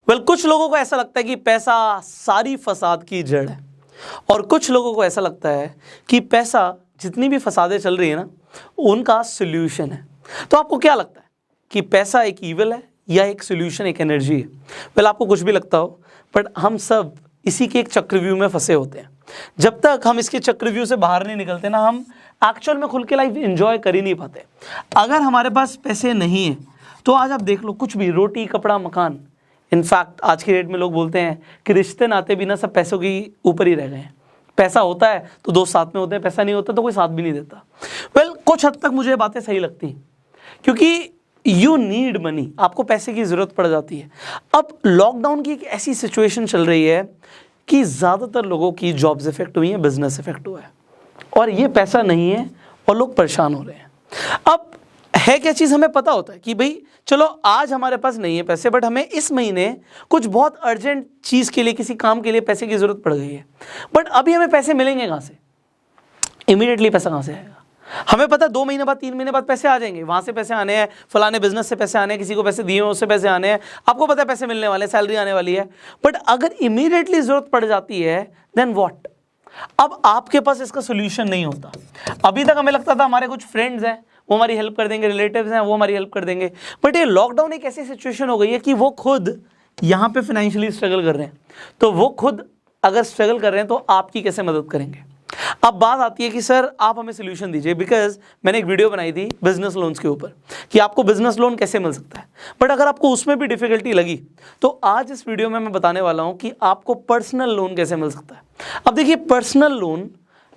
कुछ लोगों को ऐसा लगता है कि पैसा सारी फसाद की जड़ है, और कुछ लोगों को ऐसा लगता है कि पैसा जितनी भी फसादें चल रही है ना, उनका सोल्यूशन है। तो आपको क्या लगता है कि पैसा एक ईविल है या एक सोल्यूशन, एक एनर्जी है? आपको कुछ भी लगता हो, बट हम सब इसी के एक चक्रव्यूह में फंसे होते हैं। जब तक हम इसके चक्रव्यूह से बाहर नहीं निकलते ना, हम एक्चुअल में खुल के लाइफ एंजॉय कर ही नहीं पाते। अगर हमारे पास पैसे नहीं है तो आज आप देख लो, कुछ भी, रोटी, कपड़ा, मकान, इनफैक्ट आज के डेट में लोग बोलते हैं कि रिश्ते नाते भी ना सब पैसों के ऊपर ही रह गए हैं। पैसा होता है तो दोस्त साथ में होते हैं, पैसा नहीं होता तो कोई साथ भी नहीं देता। कुछ हद तक मुझे ये बातें सही लगती हैं, क्योंकि यू नीड मनी, आपको पैसे की ज़रूरत पड़ जाती है। अब लॉकडाउन की एक ऐसी सिचुएशन चल रही है कि ज़्यादातर लोगों की जॉब्स इफेक्ट हुई हैं, बिजनेस इफेक्ट हुआ है, और ये पैसा नहीं है और लोग परेशान हो रहे हैं। अब है क्या चीज़, हमें पता होता है कि भाई चलो आज हमारे पास नहीं है पैसे, बट हमें इस महीने कुछ बहुत अर्जेंट चीज़ के लिए, किसी काम के लिए पैसे की ज़रूरत पड़ गई है। बट अभी हमें पैसे मिलेंगे कहाँ से? इमीडिएटली पैसा कहाँ से आएगा? हमें पता है 2 महीने बाद, 3 महीने बाद पैसे आ जाएंगे, वहाँ से पैसे आने हैं, फलाने बिजनेस से पैसे आने हैं, किसी को पैसे दिए हैं उससे पैसे आने हैं, आपको पता है पैसे मिलने वाले, सैलरी आने वाली है। बट अगर इमीडिएटली ज़रूरत पड़ जाती है देन व्हाट? अब आपके पास इसका सोल्यूशन नहीं होता। अभी तक हमें लगता था हमारे कुछ फ्रेंड्स हैं वो हमारी हेल्प कर देंगे, रिलेटिव्स हैं वो हमारी हेल्प कर देंगे, बट ये लॉकडाउन एक ऐसी सिचुएशन हो गई है कि वो खुद यहाँ पे फाइनेंशियली स्ट्रगल कर रहे हैं। तो वो खुद अगर स्ट्रगल कर रहे हैं तो आपकी कैसे मदद करेंगे? अब बात आती है कि सर आप हमें सोल्यूशन दीजिए, बिकॉज मैंने एक वीडियो बनाई थी बिजनेस लोन्स के ऊपर कि आपको बिजनेस लोन कैसे मिल सकता है। बट अगर आपको उसमें भी डिफिकल्टी लगी तो आज इस वीडियो में मैं बताने वाला हूं कि आपको पर्सनल लोन कैसे मिल सकता है। अब देखिए, पर्सनल लोन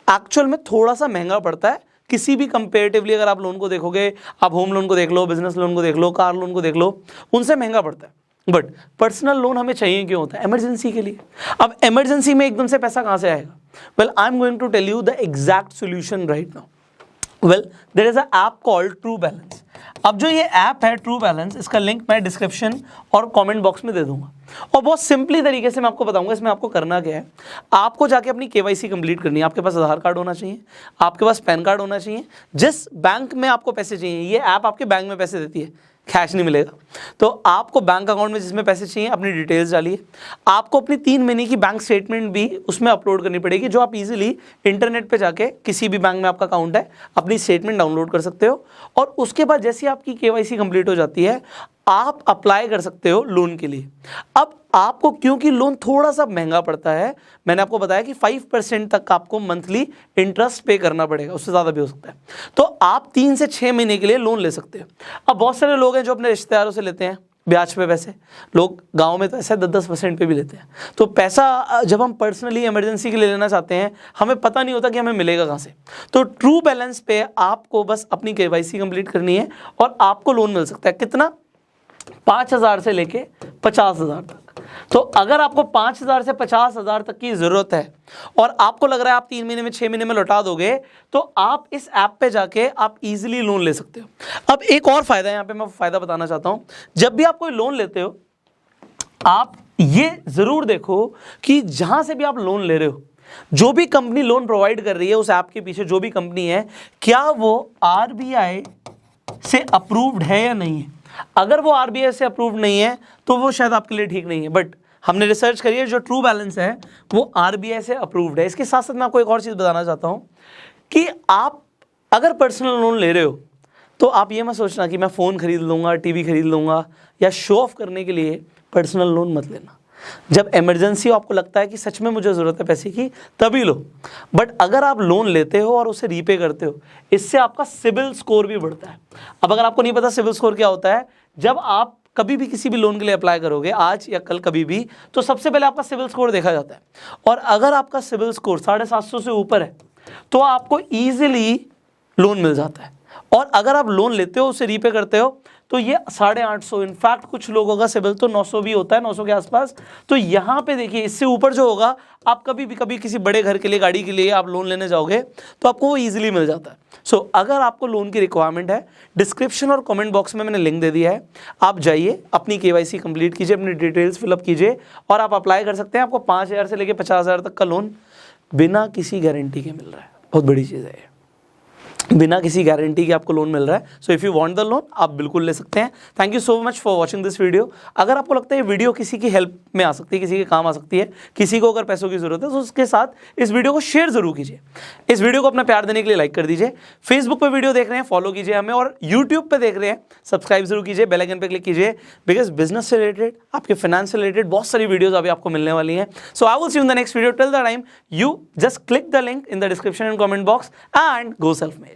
एक्चुअल में थोड़ा सा महंगा पड़ता है किसी भी कंपेरेटिवली। अगर आप लोन को देखोगे, आप होम लोन को देख लो, बिजनेस लोन को देख लो, कार लोन को देख लो, उनसे महंगा पड़ता है। बट पर्सनल लोन हमें चाहिए क्यों होता है? इमरजेंसी के लिए। अब इमरजेंसी में एकदम से पैसा कहाँ से आएगा? Well, I am going to tell you the exact solution right now. Well, there is a app called True Balance. अब जो ये ऐप है ट्रू बैलेंस, इसका लिंक मैं डिस्क्रिप्शन और कमेंट बॉक्स में दे दूंगा, और बहुत सिंपली तरीके से मैं आपको बताऊंगा इसमें आपको करना क्या है। आपको जाके अपनी केवाईसी कंप्लीट करनी है। आपके पास आधार कार्ड होना चाहिए, आपके पास पैन कार्ड होना चाहिए। जिस बैंक में आपको पैसे चाहिए, ये ऐप आपके बैंक में पैसे देती है, कैश नहीं मिलेगा। तो आपको बैंक अकाउंट में जिसमें पैसे चाहिए अपनी डिटेल्स डालिए। आपको अपनी 3 महीने की बैंक स्टेटमेंट भी उसमें अपलोड करनी पड़ेगी, जो आप इजीली इंटरनेट पे जाके किसी भी बैंक में आपका अकाउंट है अपनी स्टेटमेंट डाउनलोड कर सकते हो। और उसके बाद जैसे आपकी केवाईसी कंप्लीट हो जाती है, आप अप्लाई कर सकते हो लोन के लिए। अब आपको, क्योंकि लोन थोड़ा सा महंगा पड़ता है, मैंने आपको बताया कि 5% तक आपको मंथली इंटरेस्ट पे करना पड़ेगा, उससे ज़्यादा भी हो सकता है। तो आप 3 से 6 महीने के लिए लोन ले सकते हो। अब बहुत सारे लोग हैं जो अपने रिश्तेदारों से लेते हैं ब्याज पे पैसे। लोग गांव में तो ऐसा 10-10% पे भी लेते हैं। तो पैसा जब हम पर्सनली इमरजेंसी के लिए लेना चाहते हैं, हमें पता नहीं होता कि हमें मिलेगा कहाँ से। तो ट्रू बैलेंस पे आपको बस अपनी केवाईसी कंप्लीट करनी है और आपको लोन मिल सकता है। कितना? 5,000 से लेके 50,000 तक। तो अगर आपको 5,000 से 50,000 तक की ज़रूरत है और आपको लग रहा है आप 3 महीने में, 6 महीने में लौटा दोगे, तो आप इस ऐप पे जाके आप इजीली लोन ले सकते हो। अब एक और फ़ायदा है, यहाँ पे मैं फ़ायदा बताना चाहता हूँ। जब भी आप कोई लोन लेते हो, आप ये ज़रूर देखो कि जहाँ से भी आप लोन ले रहे हो, जो भी कंपनी लोन प्रोवाइड कर रही है, उस ऐप के पीछे जो भी कंपनी है, क्या वो RBI से अप्रूव्ड है या नहीं है। अगर वो RBI से अप्रूव्ड नहीं है तो वो शायद आपके लिए ठीक नहीं है। बट हमने रिसर्च करी है, जो ट्रू बैलेंस है वो RBI से अप्रूव्ड है। इसके साथ साथ मैं आपको एक और चीज़ बताना चाहता हूँ कि आप अगर पर्सनल लोन ले रहे हो तो आप ये मत सोचना कि मैं फ़ोन खरीद लूँगा, टीवी खरीद लूँगा, या शो ऑफ करने के लिए पर्सनल लोन मत लेना। जब इमरजेंसी आपको लगता है कि सच में मुझे ज़रूरत है पैसे की, तभी लो। बट अगर आप लोन लेते हो और उसे रीपे करते हो, इससे आपका सिबिल स्कोर भी बढ़ता है। अब अगर आपको नहीं पता सिबिल स्कोर क्या होता है, जब आप कभी भी किसी भी लोन के लिए अप्लाई करोगे, आज या कल कभी भी, तो सबसे पहले आपका सिबिल स्कोर देखा जाता है। और अगर आपका सिबिल स्कोर 750 से ऊपर है तो आपको ईजिली लोन मिल जाता है। और अगर आप लोन लेते हो, उसे रीपे करते हो, तो ये 850, इनफैक्ट कुछ लोगों का सिबिल तो 900 भी होता है, 900 के आसपास। तो यहाँ पे देखिए, इससे ऊपर जो होगा, आप कभी किसी बड़े घर के लिए, गाड़ी के लिए आप लोन लेने जाओगे तो आपको वो ईजिली मिल जाता है। सो अगर आपको लोन की रिक्वायरमेंट है, डिस्क्रिप्शन और कमेंट बॉक्स में मैंने लिंक दे दिया है, आप जाइए, अपनी केवाईसी कंप्लीट कीजिए, अपनी डिटेल्स फिलअप कीजिए और आप अप्लाई कर सकते हैं। आपको 5,000 से लेकर 50,000 तक का लोन बिना किसी गारंटी के मिल रहा है। बहुत बड़ी चीज़ है। बिना किसी गारंटी के आपको लोन मिल रहा है। So if you want the loan आप बिल्कुल ले सकते हैं। Thank you so much for watching this video. अगर आपको लगता है ये वीडियो किसी की हेल्प में आ सकती है, किसी के काम आ सकती है, किसी को अगर पैसों की जरूरत है, तो उसके साथ इस वीडियो को शेयर जरूर कीजिए। इस वीडियो को अपना प्यार देने के लिए लाइक कर दीजिए। फेसबुक पर वीडियो देख रहे हैं फॉलो कीजिए हमें, और यूट्यूब पर देख रहे हैं सब्सक्राइब जरूर कीजिए, बेल आइकन पर क्लिक कीजिए, बिकॉज बिजनेस से रिलेटेड, आपके फाइनेंस से रिलेटेड बहुत सारी वीडियोज अभी आपको मिलने वाली हैं। So I will see you in the next video. Till the time you just click the link in the description and comment box and go self made.